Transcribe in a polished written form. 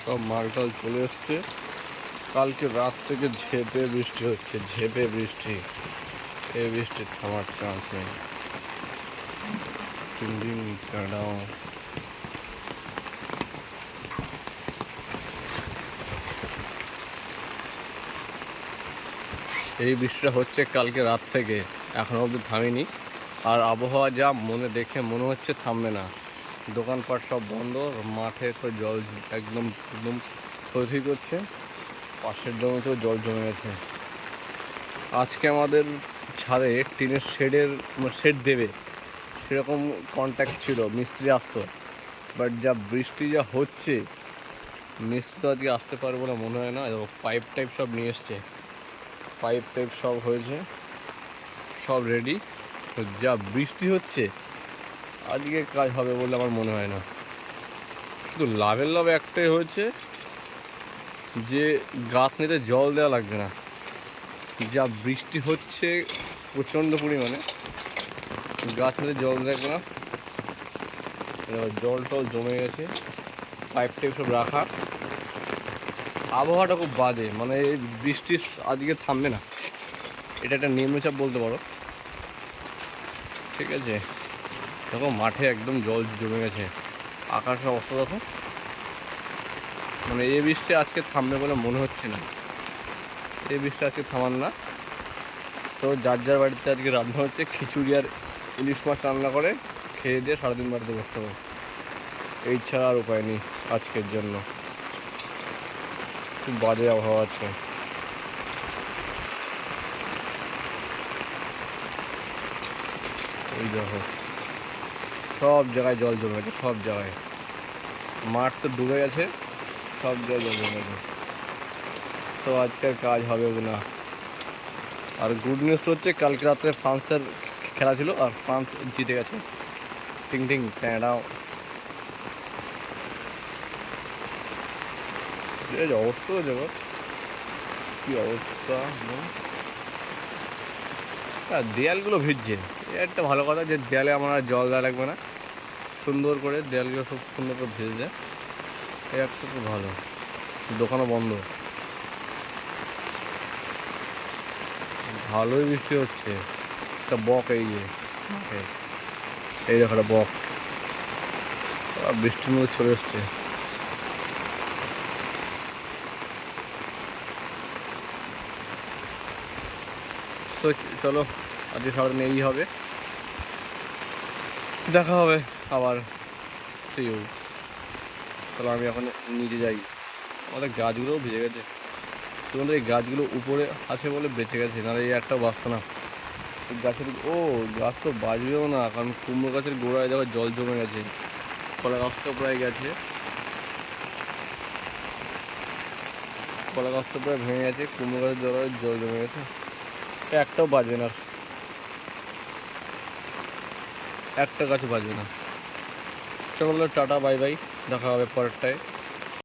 সব মালটাল চলে এসছে। কালকে রাত থেকে ঝেঁপে বৃষ্টি হচ্ছে, ঝেঁপে বৃষ্টি। এই বৃষ্টি থামার চান্স নেই। টিং টাডাও। এই বৃষ্টিটা হচ্ছে কালকে রাত থেকে, এখনো অবধি থামেনি। আর আবহাওয়া যা দেখে মনে হচ্ছে থামবে না। দোকানপাট সব বন্ধ, মাঠে তো জল একদম একদম থই করছে। পাশের জমিতেও জল জমে গেছে। আজকে আমাদের ছাদে টিনের শেড দেবে সেরকম কন্ট্যাক্ট ছিল, মিস্ত্রি আসতো। বাট যা বৃষ্টি যা হচ্ছে, মিস্ত্রি তো আজকে আসতে পারবো না মনে হয় না। পাইপ টাইপ সব নিয়ে এসছে, পাইপ টাইপ সব হয়েছে, সব রেডি। তো যা বৃষ্টি হচ্ছে, আজকে কাজ হবে বলে আমার মনে হয় না। শুধু লাভের লাভ একটাই হয়েছে যে গাঁথনিতে জল দেওয়া লাগবে না। যা বৃষ্টি হচ্ছে প্রচণ্ড পরিমাণে, গাঁথনিতে জল লাগবে না। জল টল জমে গেছে, পাইপ টাইপ সব রাখা। আবহাওয়াটা খুব বাজে, মানে এই বৃষ্টি আজকে থামবে না। এটা একটা নিম্নচাপ বলতে পারো, ঠিক আছে। দেখো মাঠে একদম জল জমে গেছে, আকাশের অবস্থা দেখো। মানে এই বৃষ্টি আজকে থামবে বলে মনে হচ্ছে না। এই বৃষ্টি আজকে থামান না। তো যার যার বাড়িতে আজকে রান্না হচ্ছে খিচুড়ি আর ইলিশ মাছ রান্না করে খেয়ে দিয়ে সারাদিন বাড়িতে বসতে হবে। এই ছাড়া আর উপায় নেই আজকের জন্য। খুব বাজে আবহাওয়া আছে। এই দেখো সব জায়গায় জল জমে গেছে, সব জায়গায়। মাঠ তো ডুবে গেছে, সব জায়গায় জল জমে গেছে। তো আজকের কাজ হবে না। আর গুড নিউজটা হচ্ছে কালকে রাত্রে ফ্রান্সের খেলা ছিল আর ফ্রান্স জিতে গেছে। টিং ট্যাঁড়াও। এই অবস্থা দেখো কী অবস্থা। আর দেয়ালগুলো ভিজছে, একটা ভালো কথা যে দেয়ালে আমার আর জল দেওয়া লাগবে না। সুন্দর করে দেয়ালগুলো সব সুন্দর করে ভেজে যায়, এই একটা খুব ভালো। দোকানও বন্ধ। ভালোই বৃষ্টি হচ্ছে। একটা বক এই যে এই দেখো একটা বক বৃষ্টির মধ্যে চলে এসছে। তো চলো আজকে সারাদিন এই হবে, দেখা হবে আবার। সিউ। চলো আমি এখন নিচে যাই। আমাদের গাছগুলোও ভিজে গেছে। তোমাদের এই গাছগুলো উপরে আছে বলে বেঁচে গেছে, নাহলে এই একটাও বাঁচত না। গাছের গাছ তো বাজবেও না, কারণ কুমড়ো গাছের গোড়ায় দেখো জল জমে গেছে। কলা গাছটা প্রায় গেছে, কলা গাছটা প্রায় ভেঙে গেছে, কুমড়ো গাছের গোড়ায় জল জমে গেছে। একটাও বাজবে না, একটা গাছ বাজবে না। চলো টাটা বাই বাই, দেখা হবে পরেরটায়।